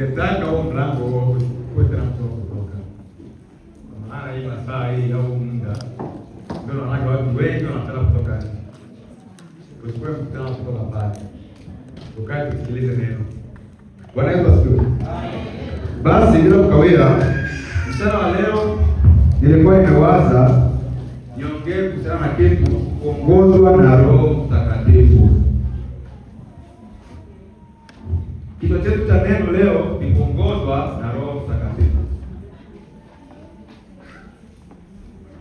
ningetaka huo mlango uwe tena mtu kutoka. Kwa maana hii masaa hii au muda ndio naona watu wengi wanataka kutoka nje. Usikue mkutano kutoka pale. Ukae tusikilize neno. Bwana Yesu asifiwe. Basi bila kukawia, mchana wa leo nilikuwa nimewaza niongee kuhusiana na kitu kuongozwa na Roho Mtakatifu. Kichwa chetu cha neno leo ni kuongozwa na Roho Mtakatifu.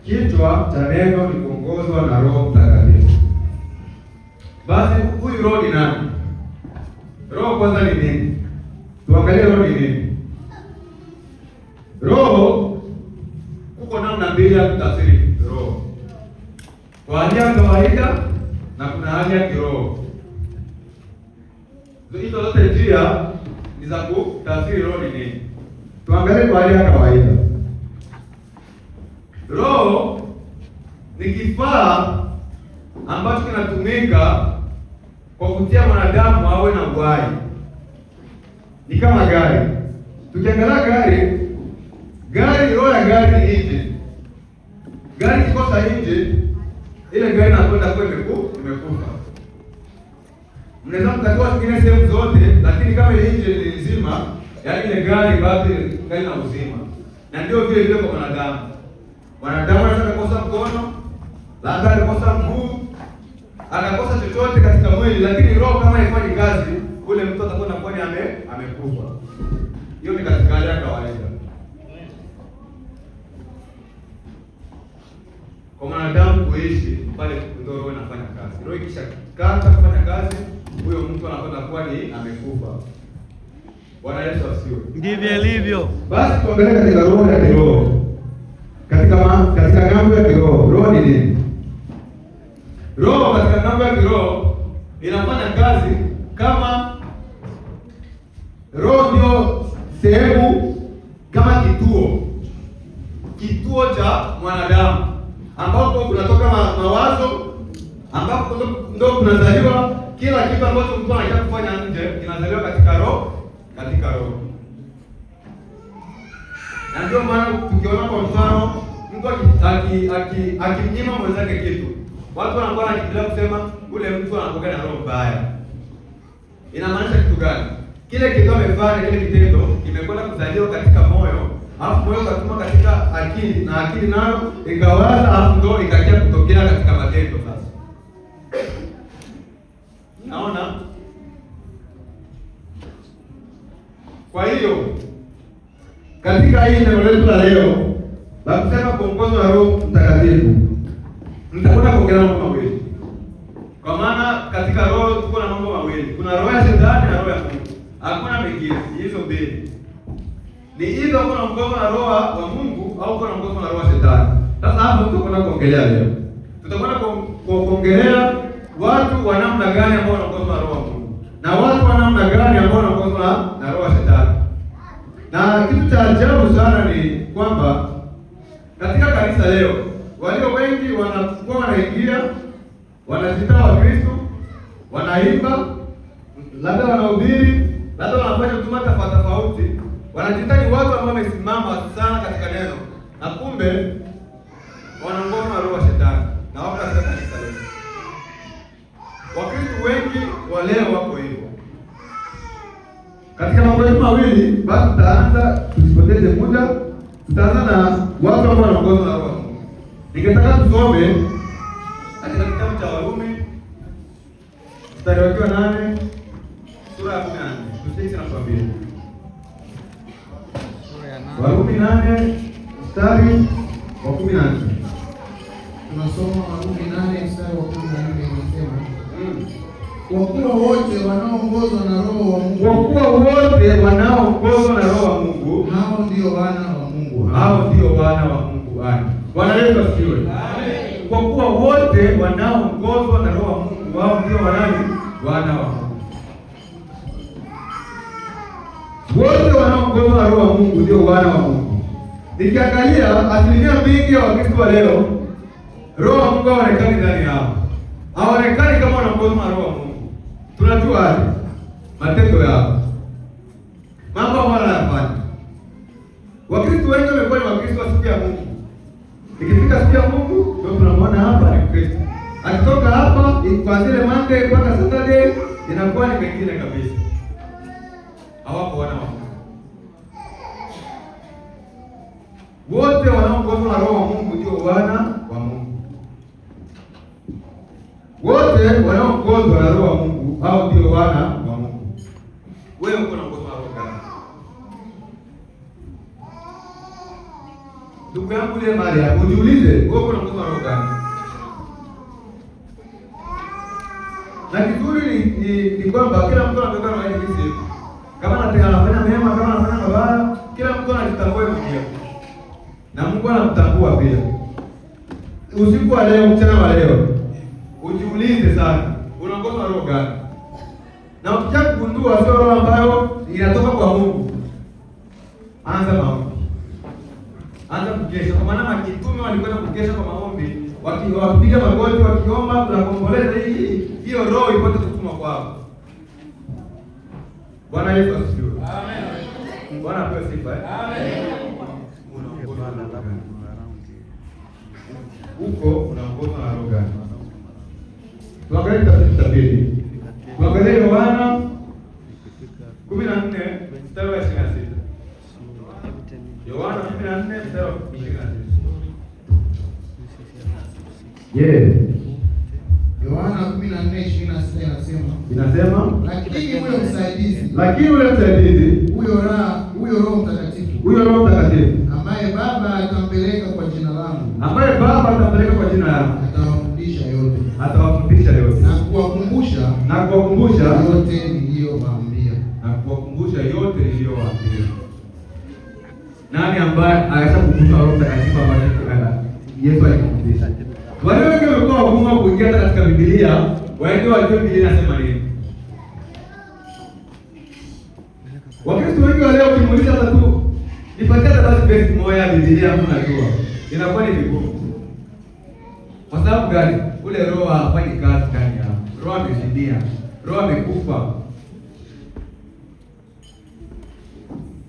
Kichwa cha neno ni kuongozwa na Roho Mtakatifu. Basi huyu Roho ni nani? Roho kwanza ni nini? Tuangalie Roho ni nini. Roho kuko namna mbili ya kutafsiri Roho. Kwa hali ya kawaida na kuna hali ya kiroho. Hizo zote njia ni za kutafsiri Roho ni nini. Tuangalie kwa hali ya kawaida. Roho ni kifaa ambacho kinatumika kwa kutia mwanadamu awe na uhai. Ni kama gari. Tukiangalia gari, roho ya gari ni engine. Gari kikosa engine, ile gari inakwenda kwa imekufa. Mnaweza mtakuwa zingine sehemu zote, lakini kama ile engine ni nzima, yaani ile gari bado gari na uzima. Na ndio vile vile kwa wanadamu. Wanadamu anaweza kukosa mkono, labda akakosa mguu, akakosa chochote katika mwili, lakini roho kama haifanyi kazi, ule mtu atakuwa na kwani amekufa. Hiyo ni katika hali ya kawaida. Kwa mwanadamu kuishi pale ndio roho inafanya kazi. Roho ikishakata kufanya kazi, huyo mtu anakwenda kuwa ni amekufa. Bwana Yesu asifiwe. Ndivyo ilivyo. Basi tuangalie katika roho ya kiroho. Katika ngambo ya kiroho, roho ni nini? Roho katika ngambo ya kiroho inafanya kazi kama roho ndio sehemu kama kituo cha mwanadamu ambapo kunatoka mawazo, ambapo ndio kunazaliwa kila kitu ambacho mtu anataka kufanya nje kinazaliwa katika roho. Na ndio maana tukiona kwa mfano mtu akimnyima mwenzake kitu, watu wanakuwa wanakimbilia kusema ule mtu anakuwa na roho mbaya. Inamaanisha kitu gani? Kile kitu amefanya, kile kitendo kimekwenda kuzaliwa katika moyo, alafu moyo ukatuma katika akili, na akili nayo ikawaza, alafu ndio ikakia kutokea katika matendo. Sasa naona, kwa hiyo katika hii neno letu la leo la kusema kuongozwa na Roho Mtakatifu, nitakwenda kuongelea mambo mawili. Kwa maana katika roho tuko na mambo mawili. Kuna roho ya shetani na roho ya Mungu. Hakuna mengine, hizo mbili. Ni hizo kuna mgomo na roho wa Mungu au kuna mgomo na roho ya shetani. Sasa hapo tutakwenda kuongelea leo. Tutakwenda kuongelea watu wa namna gani ambao wanaongozwa na roho wa Mungu na watu wa namna gani ambao wanaongozwa na roho ya shetani. Na kitu cha ajabu sana ni kwamba katika kanisa leo walio wengi wanakuwa wanaingia, wanazita wa Kristo, wanaimba, labda wanahubiri, labda wanafanya huduma tofauti. Wanajita ni watu ambao wamesimama sana katika neno, na kumbe wanaongozwa na roho ya shetani na wako katika kanisa leo. Wakristo wengi wa leo wako hivyo. Katika mambo yetu mawili, basi tutaanza, tusipoteze muda, tutaanza na watu ambao wanaongozwa na roho ya Mungu. Ningetaka tusome katika kitabu cha Warumi mstari wa 8 sura ya 14. Tusije na tuambie. Sura ya 8. Warumi 8 mstari wa 14. Tunasoma Warumi 8 mstari wa 14 inasema, kwa kuwa wote wanaoongozwa na roho wa Mungu, hao ndio wana wa Mungu. Bwana Yesu asifiwe. Amen. Kwa kuwa wote wanaoongozwa na roho wa Mungu, hao ndio wana wa Mungu. Wote wanaoongozwa na roho wa Mungu ndio wana wa Mungu. Nikiangalia asilimia mingi ya Wakristo wa leo, roho wa Mungu haonekani ndani yao. Haonekani kama wanaongozwa na roho wa Mungu. Tunajua matendo yao. Mambo siku ya Mungu. Ikifika siku ya Mungu ndio tunamwona hapa ni Kristo. Akitoka hapa kuanzia ile Monday mpaka Saturday inakuwa ni mengine kabisa. Hawapo wana wa Mungu. Wote wanaoongozwa na Roho wa Mungu ndio wana wa Mungu. Wote wanaoongozwa na Roho wa Mungu hao ndio wana wa Mungu. Wewe uko na ngozo na Roho gani? Ndugu yangu ile Maria, ujiulize, wewe uko na ngozo na Roho gani? Na kizuri ni kwamba kila mtu anataka na yeye hizi. Kama anafanya mema, kama anafanya mabaya, kila mtu anajitambua mwenyewe. Na Mungu anamtambua pia. Usiku wa leo, mchana wa leo, ujiulize sana, unaongozwa na Roho gani? Na ukitaka kugundua sio roho ambayo inatoka kwa Mungu, anza maombi. Anza kukesha. Kwa maana mitume walikwenda kukesha kwa maombi, wakipiga magoti, wakiomba, tunakomboleza hiyo roho ipate kutuma kwao. Bwana Yesu asifiwe. Amen. Bwana apewe sifa. Amen. Huko unaongozwa na Roho gani? Tuangalie kitabu cha pili. Tuangalie Yohana 14 mstari wa 26. Yohana 14 mstari wa 26. Yohana 14:26 inasema, lakini ule msaidizi huyo Roho Mtakatifu, ambaye Baba atampeleka kwa jina langu, atawafundisha yote, na kuwakumbusha yote niliyowaambia. Nani ambaye anashakukuta Roho Mtakatifu ambaye Yesu alikufundisha? Wale wengi wamekuwa wagumu kuingia katika Biblia, waende wajue Biblia inasema nini. Wakristo wengi wa leo ukimuuliza tu, nipatie basi verse moja ya Biblia unajua. Inakuwa ni vigumu. Kwa sababu gani? Ule roho hafanyi kazi ndani yao. Roho ameshindia. Roho amekufa.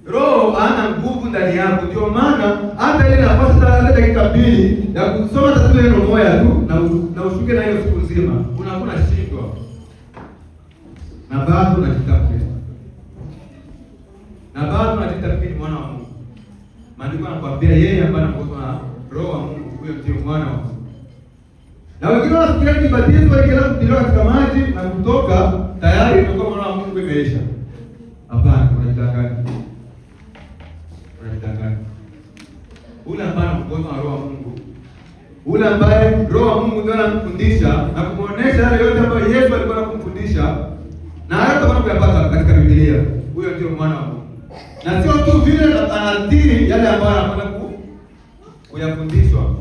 Roho hana nguvu ndani yako. Ndio maana hata ile nafasi hata dakika 2 ya kusoma tatu neno moja tu na ushuke na hiyo siku nzima, unakuwa shindwa. Na bado unajitafuta. Na bado unajitafuta mwana wa Mungu. Maandiko yanakuambia yeye ambaye anaongozwa na Roho wa Mungu, huyo ndio mwana wa Mungu. Na wengine wanafikiria ni batizo wale kila mtu katika maji na kutoka tayari ndio mwana wa Mungu imeisha. Hapana, unajidanganya. Ule ambaye anaongozwa na Roho wa Mungu, ule ambaye Roho wa Mungu ndiye anamfundisha na kumuonesha yale yote ambayo Yesu alikuwa anakumfundisha na hata kama kuyapata katika Biblia, huyo ndio mwana wa Mungu. Na sio tu vile anatii yale ambayo anakwenda kuyafundishwa.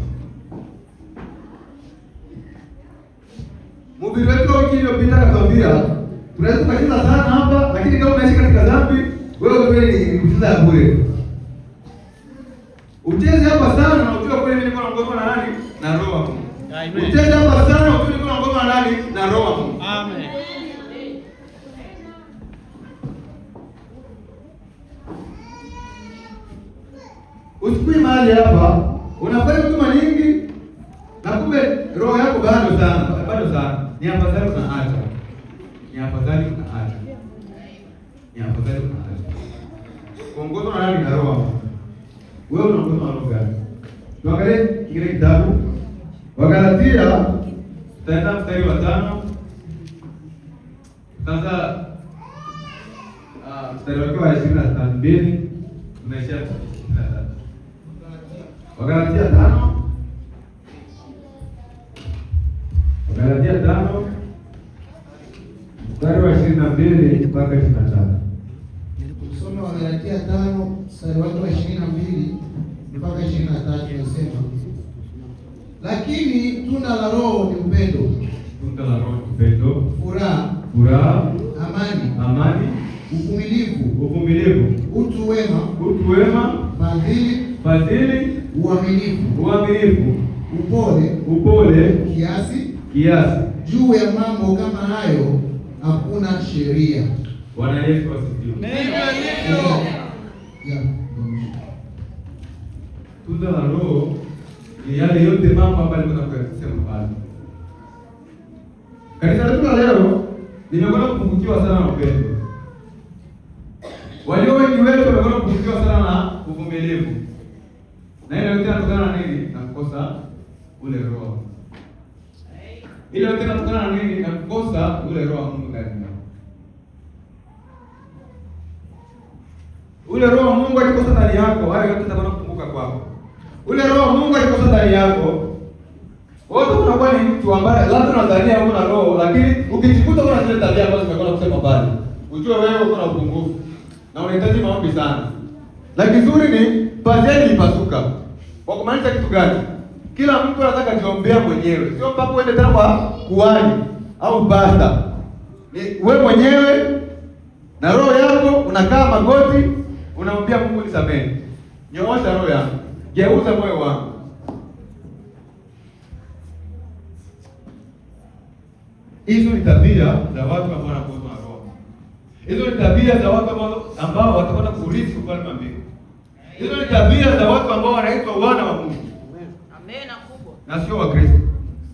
Mhubiri wetu wiki iliyopita akatuambia tunaweza kucheza sana hapa, lakini kama unaishi katika dhambi, wewe ni kucheza bure. Ucheze hapa sana na ujue kweli niko naongozwa na nani? Na Roho wa Mungu. Amen. Ucheze hapa sana na ujue niko naongozwa na nani? Na Roho wa Mungu. Amen. Usikui mahali hapa, unafanya huduma nyingi na kumbe roho yako bado sana. Ni afadhali unaacha. Kuongozwa na nani? Na Roho wa Mungu. Wewe unaongozwa na Roho gani? Tuangalie kile kitabu Wagalatia, tutaenda mstari wa 5. Sasa mstari wa 22 tunaishia 23. Wagalatia 5 mstari wa 22 mpaka 23. Tusome Wagalatia 5 mstari wa 22 mpaka 23 nasema, lakini tunda la Roho ni upendo, furaha, amani, uvumilivu, utu wema, fadhili, uaminifu, upole, kiasi. Juu ya mambo kama hayo hakuna sheria. Bwana Yesu asifiwe. Tunda kuzungumza na Roho ni yale yote mambo ambayo nilikuwa nakuyasema pale. Kanisa letu la leo limekwenda kupungukiwa sana na upendo. Walio wengi wetu wamekwenda kupungukiwa sana na uvumilivu. Na ile yote inatokana na nini? Na kukosa ule Roho. Ile yote inatokana na nini? Na kukosa ule Roho wa Mungu ndani yao. Ule Roho wa Mungu akikosa ndani yako, hayo yote yatakwenda kupunguka kwako. Ule Roho wa Mungu akikosa ndani yako, wote unakuwa ni mtu ambaye labda unadhania una roho, lakini ukijikuta una zile tabia ambazo zimekwenda kusema bali, ujue wewe uko na upungufu na unahitaji maombi sana. Na kizuri ni pazia ilipasuka. Kwa kumaanisha kitu gani? Kila mtu anataka jiombea mwenyewe. Sio mpaka uende tena kwa kuhani au pasta. Ni wewe mwenyewe na roho yako unakaa magoti, unamwambia Mungu nisamehe. Nyoosha roho yangu. Geuza moyo wangu. Hizo ni tabia za watu ambao wanakuwa na roho. Hizo ni tabia za watu ambao watakwenda kurithi ufalme wa mbingu. Hizo ni tabia za watu ambao wanaitwa wana wa Mungu. Amen kubwa. Na sio Wakristo.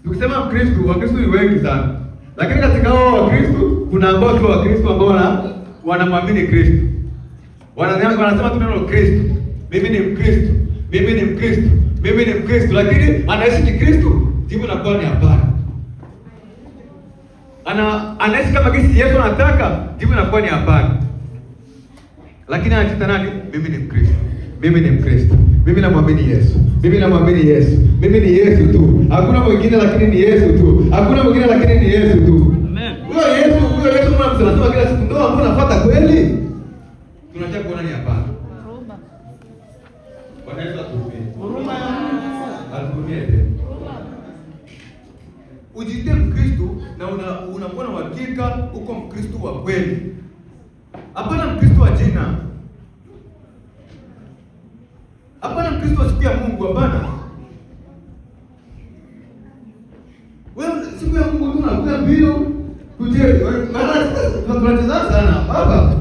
Tukisema Wakristo, Wakristo ni wengi sana. Lakini katika hao Wakristo kuna ambao sio Wakristo ambao wanamwamini Kristo. Wanasema tu neno Kristo. Mimi ni Mkristo. Mimi ni Mkristo. Mimi ni Mkristo, lakini anaishi Kikristo? Jibu linakuwa ni hapana. Anaishi kama kisi Yesu anataka? Jibu linakuwa ni hapana. Lakini anajiita nani? Mimi ni Mkristo. Mimi ni Mkristo. Mimi namwamini Yesu. Mimi namwamini Yesu. Mimi ni Yesu tu. Hakuna mwingine lakini ni Yesu tu. Hakuna mwingine lakini ni Yesu tu. Amen. Huyo Yesu mnamsema kila siku ndio ambao nafuata kweli? Tunataka kuona ni hapana. Huruma. Bwana Yesu atupe. Huruma. Atupe. Ujite Mkristo na unakuwa na uhakika uko Mkristo wa kweli. Hapana Mkristo wa jina. Hapana Mkristo wa siku ya Mungu, hapana. Wewe siku ya Mungu tunakuwa mbio kuje tunatazama sana baba.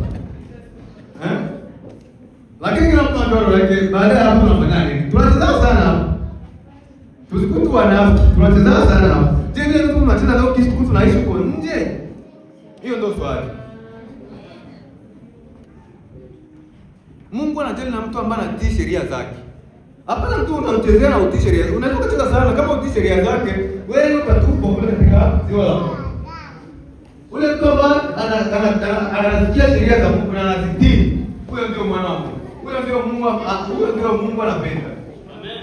Lakini kila mtu anajua yake baada ya hapo tunafanya nini? Tunatazama sana. Tusikutu wanafiki, tunatazama sana. Je, ndio mtu tunatenda leo kisiku tunaishi kwa nje? Hiyo ndio swali. Mungu anajali na mtu ambaye anatii sheria zake. Hapana mtu unamchezea na utii sheria. Unaweza kucheza sana kama utii sheria zake, wewe utatupa kule katika ziwa la moto. Ule mtu ambaye anasikia sheria za Mungu na anazitii, huyo ndio mwana wa Mungu. Huyo ndio Mungu anapenda. Amen.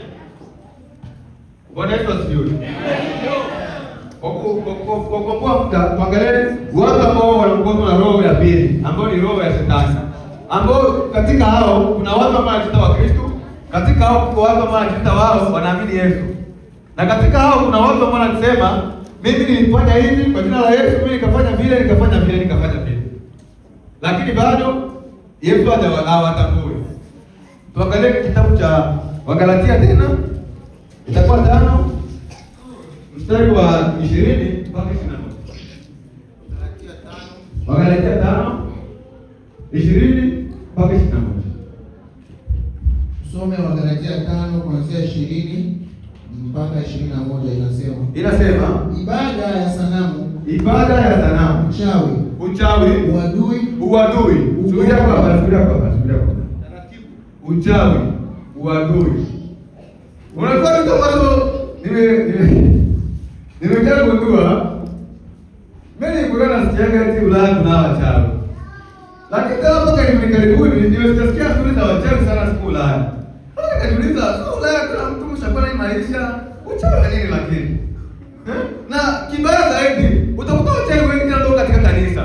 Bwana Yesu asifiwe. Kwa tuangalie watu ambao wanaongozwa na roho ya pili, ambao ni roho ya Shetani. Ambao katika hao kuna watu ambao wanajiita Wakristo, katika hao kuna watu ambao wanajiita wao wanaamini Yesu. Na katika hao kuna watu ambao wanasema mimi nilifanya hivi kwa jina la Yesu, mimi nikafanya vile. Lakini bado Yesu hawatambui. Tuangalie kitabu cha Wagalatia tena. Itakuwa 5 mstari wa 20 mpaka 21. Wagalatia 5 20 mpaka 21. Tusome Wagalatia 5 kuanzia 20 mpaka 21. Inasema ibada ya sanamu, uchawi, uadui. Subiria kwa taratibu. Uchawi, uadui. Unakuwa mtu ambacho nimejaribu kujua. Mimi nilikuwa nasikiaga eti Ulaya kuna wachawi. Lakini kama mpaka nimekaribuni nimesikia stori za wachawi sana siku Ulaya. Hata nikajiuliza, sio Ulaya kuna mtu mshapana ni maisha, uchawi nini lakini? Na kibaya zaidi, utakuta wachawi wengi ndio katika kanisa.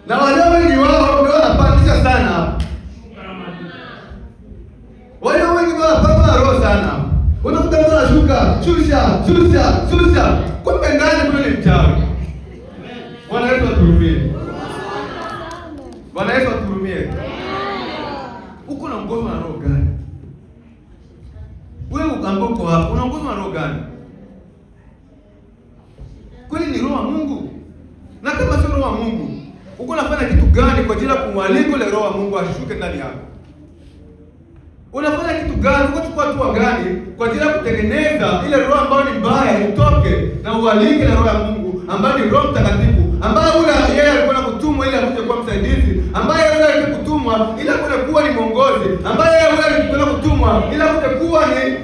Na wale wengi wao ndio wanapandisha sana hapa. Wale wengi ndio wanapanda roho sana. Unakuta mtu anashuka, shusha. Kumbe ndani kuna ni mchawi. Bwana Yesu atuhurumie. Bwana Yesu atuhurumie. Uko unaongozwa na roho gani? Wewe ukamboko hapo, unaongozwa na roho gani? Kwani ni roho wa Mungu? Na kama sio roho wa Mungu, uko unafanya kitu gani kwa ajili ya kumwalika ile roho wa Mungu ashuke ndani yako? Unafanya kitu gani? Unachukua hatua gani kwa ajili ya kutengeneza ile roho ambayo ni mbaya itoke na ualike na roho ya Mungu ambayo ni Roho Mtakatifu, ambaye yeye alikuwa kutumwa ili akuje kuwa msaidizi, ambaye yeye alikuwa kutumwa ili akuje kuwa ni mwongozi, ambaye yeye alikuwa kutumwa ili akuje kuwa ni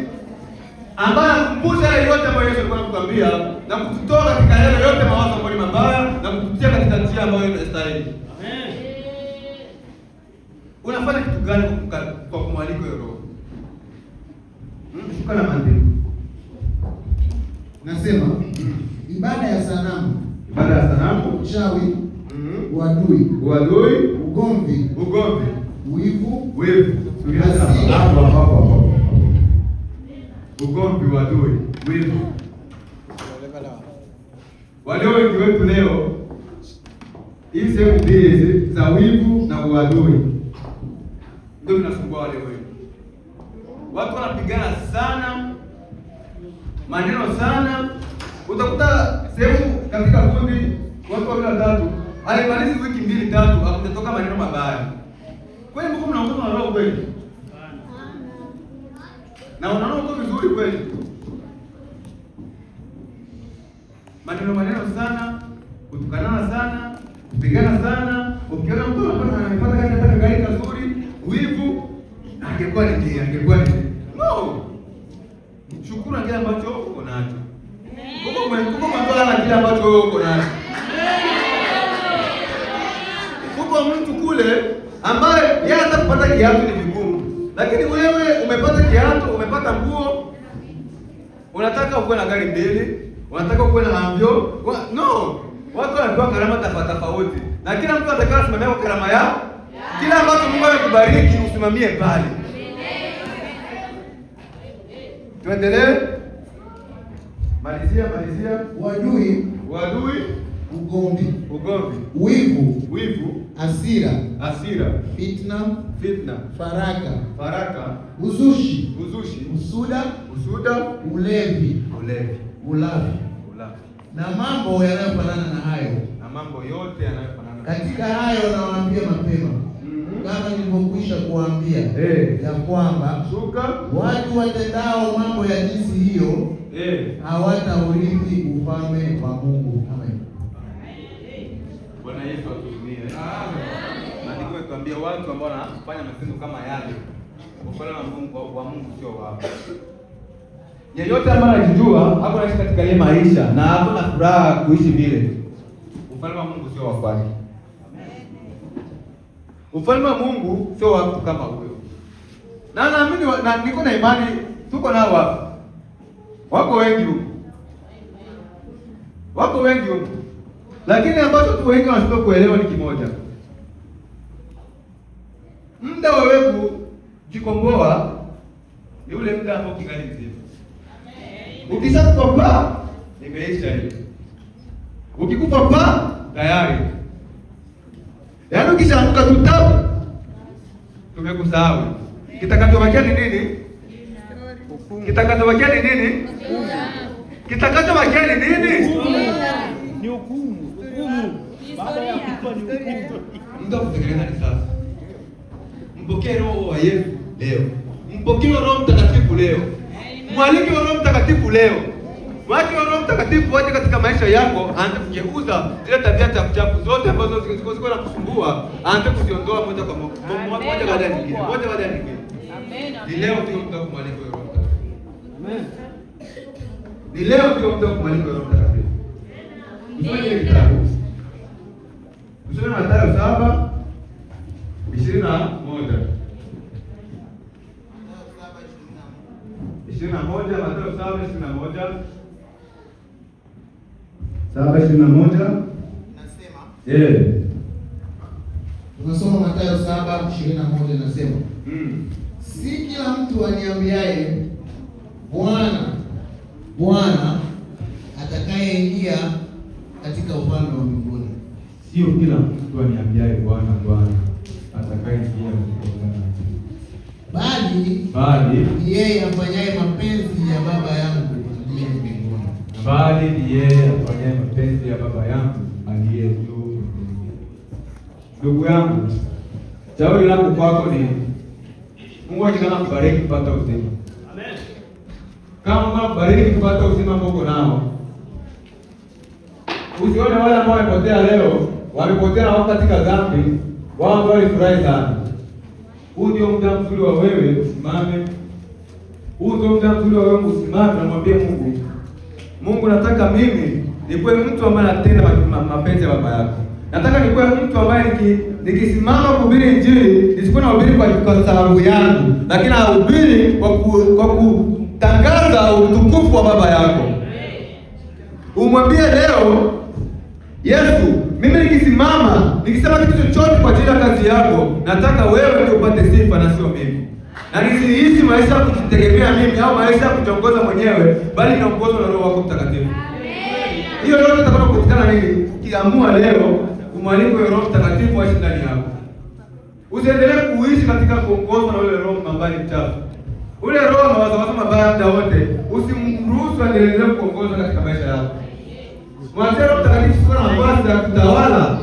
ambaye anakumbusha yale yote ambayo Yesu alikuwa anakuambia na kukutoa katika yale yote mawazo ambayo ni mabaya na kukutia katika njia ambayo inastahili. Amen. Unafanya kitu gani kwa kumwalika hiyo roho? Shuka na maandiko. Nasema ibada ya sanamu, uchawi, uadui, ugomvi, wivu, ugomvi, uadui, wivu. Wale wengi wetu leo hizi sehemu mbili za wivu na uadui ndio vinasumbua wale wengi. Watu wanapigana sana, maneno sana. Utakuta sehemu katika kundi watu wawili watatu, alimaliza wiki 2-3 hakutatoka maneno mabaya. Kweli Mungu mnaongozwa na roho kweli? Na unaona uko vizuri kweli? Maneno sana, kutukanana sana, kupigana sana. Ukiona mtu anapata gari kazuri, wivu, angekuwa ni no. Shukuru kile ambacho uko nacho. Uko mwanzo kile ambacho uko nacho. Uko mtu kule ambaye yeye hata kupata kiatu ni vigumu. Lakini wewe umepata kiatu, umepata nguo, unataka uwe na gari mbili, unataka uwe na ambio. No. Watu wanapewa karama tofauti. Na kila mtu anataka asimamie kwa karama yao. Kila ambacho Mungu amekubariki usimamie pale. Tuendelee. Malizia. uadui, ugomvi, wivu, hasira, fitna, faraka, uzushi, usuda, ulevi, ulafi na mambo yanayofanana na hayo. Katika hayo nawaambia mapema, kama nilivyokwisha kuambia, ya kwamba watu watendao mambo ya jinsi hiyo hawataurithi ufalme wa Mungu. Amen. Bwana Yesu atuhurumie. Maandiko yanatuambia watu ambao wanafanya matendo kama yale, ufalme wa Mungu sio wao. Yeyote ambaye anajijua hapo anaishi katika ile maisha na hapo na furaha kuishi vile, ufalme wa Mungu sio wa kwake. Ufalme wa Mungu sio wa mtu kama huyo. Na naamini na niko na imani tuko nao hapa. Wako wengi huko. Lakini ambacho tu wengi wanashindwa kuelewa ni kimoja. Muda wa wewe kujikomboa ni ule muda ambao kingali mzima. Ukishakufa imeisha hiyo. Ukikufa tayari. Yaani ukishaanguka tu tabu tumekusahau. Kitakachobakia ni nini? Kitakachobakia ni nini? Ni hukumu. Baada ya kufa ni hukumu. Ndio kutekeleza ni sasa. Mpokee roho wa Yesu leo. Mpokee Roho Mtakatifu leo. Mwalike Roho Mtakatifu leo. Wacha Roho Mtakatifu waje katika maisha yako, aanze kugeuza zile tabia chafu zote ambazo ziko na kusumbua, aanze kuziondoa moja baada ya nyingine. Amen. Ni leo ndio mtakumwalika Roho Mtakatifu. Amen. Ni leo ndio mtakumwalika Roho Mtakatifu. Tusome kitabu. Tusome Mathayo 7:21. 21, Mathayo 7:21. 7:21. Nasema. Tunasoma Mathayo 7:21 nasema. Si kila mtu aniambiaye Bwana, Bwana atakayeingia katika ufalme wa mbinguni. Sio kila mtu aniambiaye Bwana, Bwana atakayeingia katika ufalme wa mbinguni. Bali ni yeye afanyaye mapenzi ya Baba yangu aliye mbinguni. Bali ni yeye afanyaye mapenzi ya Baba yangu aliye juu mbinguni. Ndugu yangu, shauri langu kwako ni Mungu akitaka kubariki kupata uzima. Amen. Kama Mungu anakubariki kupata uzima ambao nao, usione wale ambao wamepotea leo, wamepotea wao katika dhambi, wao ndio walifurahi sana. Huu ndio muda mzuri wa wewe usimame. Huu ndio muda mzuri wa wewe usimame na mwambie Mungu, Mungu, nataka mimi nikuwe mtu ambaye anatenda mapenzi ya baba yako. Nataka nikuwe mtu ambaye nikisimama kuhubiri Injili, nisikuwe nahubiri kwa sababu yangu, lakini nahubiri kwa kutangaza utukufu wa baba yako. Umwambie leo, Yesu, mimi nikisimama, nikisema kitu chochote kwa ajili ya kazi yako, nataka wewe ndio upate sifa na sio mimi. Na nisiishi maisha ya kujitegemea mimi au maisha ya kutongoza mwenyewe, bali naongozwa na Roho wako Mtakatifu. Hiyo yote itakuwa kupatikana nini? Ukiamua leo kumwalika Roho Mtakatifu aishi ndani yako. Usiendelee kuishi katika kuongozwa na ule roho mbaya mchafu. Ule roho mawazo mabaya muda wote, usimruhusu aendelee kuongoza katika maisha yako. Mwachie Roho Mtakatifu sana nafasi ya kutawala.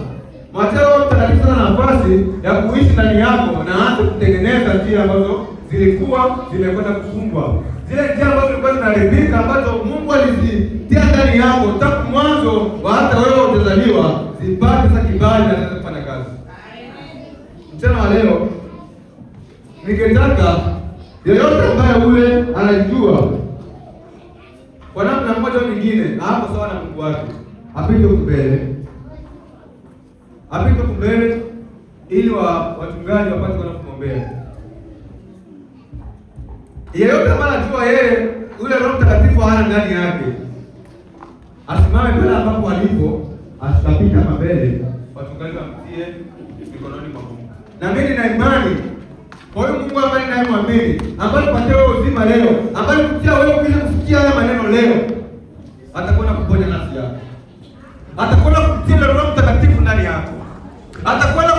Mwachie Roho Mtakatifu sana nafasi ya kuishi ndani yako na aanze kutengeneza njia ambazo zilikuwa zimekwenda kufungwa. Zile njia ambazo zilikuwa zinaharibika, ambazo Mungu alizitia ndani yako tangu mwanzo wa hata wewe utazaliwa, zipate sasa kibali na zianze kufanya kazi. Mchana wa leo ningetaka yeyote ambaye ule anajua kwa namna moja au nyingine hapo sawa na Mungu wake, apite kumbele ili wachungaji wapate kwenda kumwombea. Yeyote ambaye anajua yeye ule Roho Mtakatifu hana ndani yake, asimame pale ambapo alipo, asitapita hapa mbele, wachungaji wamtie mikononi mwa Mungu. Na mimi nina imani kwa hiyo Mungu ambaye ninayemwamini, ambaye kupatia wewe uzima leo, ambaye kutia wewe bila kusikia haya maneno leo, atakwenda kuponya nafsi yako. Atakwenda kutia Roho Mtakatifu ndani yako. Atakwenda